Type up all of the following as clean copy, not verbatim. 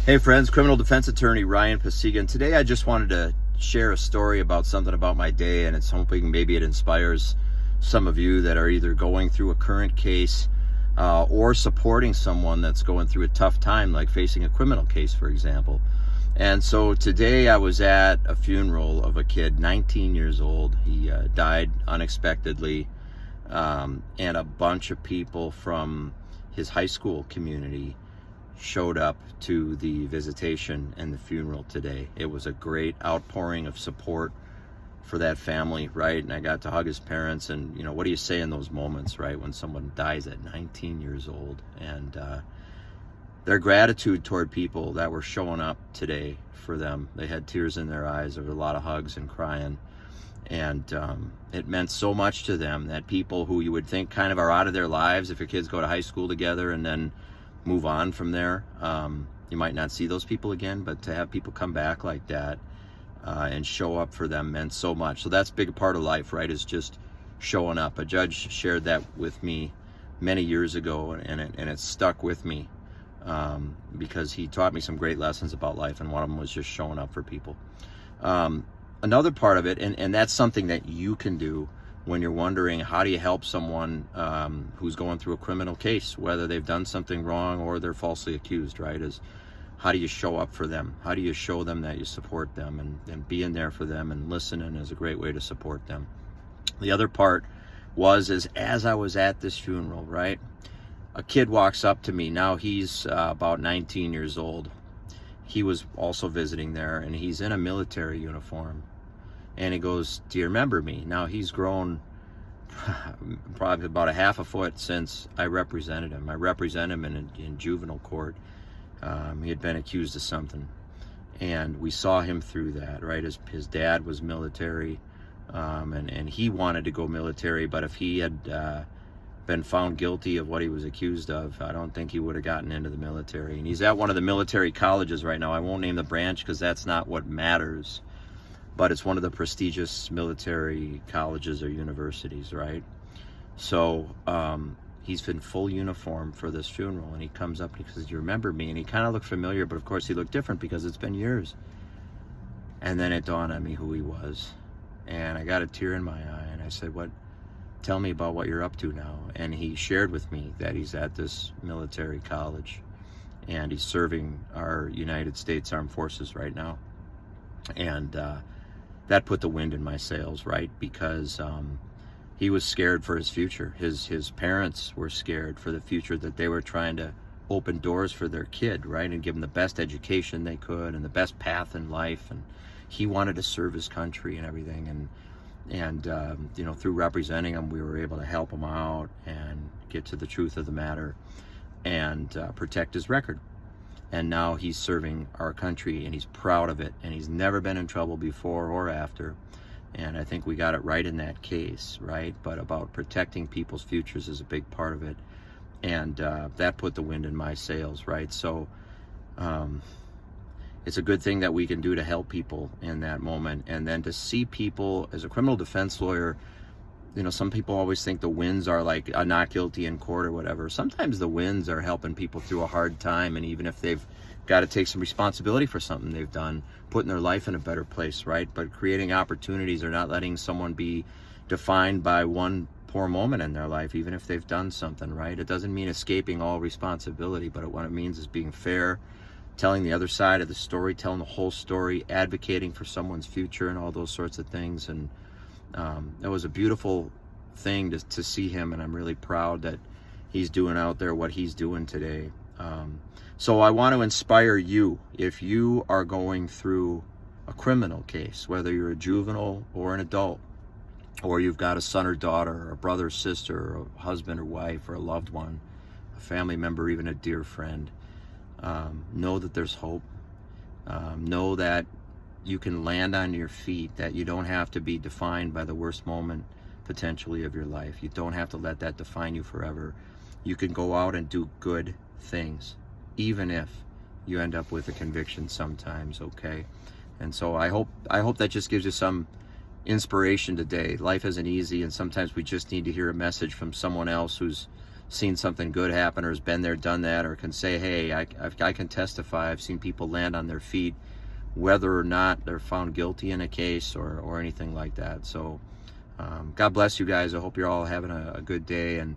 Hey friends, criminal defense attorney Ryan Pacyga, and today I just wanted to share a story about something about my day, and it's hoping maybe it inspires some of you that are either going through a current case or supporting someone that's going through a tough time, like facing a criminal case, for example. And so today I was at a funeral of a kid, 19 years old. He died unexpectedly, and a bunch of people from his high school community showed up to the visitation and the funeral today. It was a great outpouring of support for that family, right? And I got to hug his parents, and what do you say in those moments, right, when someone dies at 19 years old? And their gratitude toward people that were showing up today for them, they had tears in their eyes. There were a lot of hugs and crying, and it meant so much to them that people who you would think kind of are out of their lives, if your kids go to high school together and then move on from there, you might not see those people again, but to have people come back like that and show up for them meant so much. So that's a big part of life, right, is just showing up. A judge shared that with me many years ago, and it stuck with me because he taught me some great lessons about life, and one of them was just showing up for people. Another part of it, and that's something that you can do when you're wondering, how do you help someone who's going through a criminal case, whether they've done something wrong or they're falsely accused, right? Is how do you show up for them? How do you show them that you support them, and being there for them and listening is a great way to support them. The other part is as I was at this funeral, right, a kid walks up to me. Now he's about 19 years old. He was also visiting there, and he's in a military uniform. And he goes, "Do you remember me?" Now he's grown probably about a half a foot since I represented him. I represented him in juvenile court. He had been accused of something, and we saw him through that, right? His dad was military, and he wanted to go military, but if he had been found guilty of what he was accused of, I don't think he would have gotten into the military. And he's at one of the military colleges right now. I won't name the branch because that's not what matters, but it's one of the prestigious military colleges or universities, right? So he's in full uniform for this funeral, and he comes up and he says, "Do you remember me?" And he kind of looked familiar, but of course he looked different because it's been years. And then it dawned on me who he was, and I got a tear in my eye, and I said, "Tell me about what you're up to now." And he shared with me that he's at this military college, and he's serving our United States Armed Forces right now. And that put the wind in my sails, right? Because he was scared for his future. His parents were scared for the future, that they were trying to open doors for their kid, right, and give him the best education they could and the best path in life. And he wanted to serve his country and everything. And through representing him, we were able to help him out and get to the truth of the matter and protect his record. And now he's serving our country, and he's proud of it, and he's never been in trouble before or after. And I think we got it right in that case, right? But about protecting people's futures is a big part of it. And that put the wind in my sails, right? So it's a good thing that we can do to help people in that moment. And then to see people, as a criminal defense lawyer, some people always think the wins are like a not guilty in court or whatever. Sometimes the wins are helping people through a hard time, and even if they've got to take some responsibility for something they've done, putting their life in a better place, right? But creating opportunities, or not letting someone be defined by one poor moment in their life, even if they've done something, right? It doesn't mean escaping all responsibility, but what it means is being fair, telling the other side of the story, telling the whole story, advocating for someone's future, and all those sorts of things. And it was a beautiful thing to see him, and I'm really proud that he's doing out there what he's doing today. So I want to inspire you, if you are going through a criminal case, whether you're a juvenile or an adult, or you've got a son or daughter, or a brother or sister, or a husband or wife, or a loved one, a family member, even a dear friend, know that there's hope. Know that you can land on your feet, that you don't have to be defined by the worst moment potentially of your life. You don't have to let that define you forever. You can go out and do good things, even if you end up with a conviction sometimes, okay? And so I hope that just gives you some inspiration today. Life isn't easy, and sometimes we just need to hear a message from someone else who's seen something good happen or has been there, done that, or can say, hey, I can testify. I've seen people land on their feet, whether or not they're found guilty in a case or anything like that. So God bless you guys. I hope you're all having a good day, and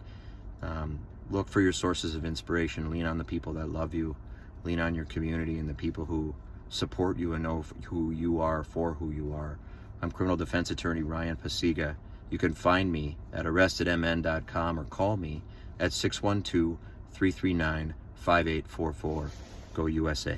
look for your sources of inspiration. Lean on the people that love you. Lean on your community and the people who support you and know who you are for who you are. I'm criminal defense attorney Ryan Pacyga. You can find me at arrestedmn.com or call me at 612-339-5844. Go USA.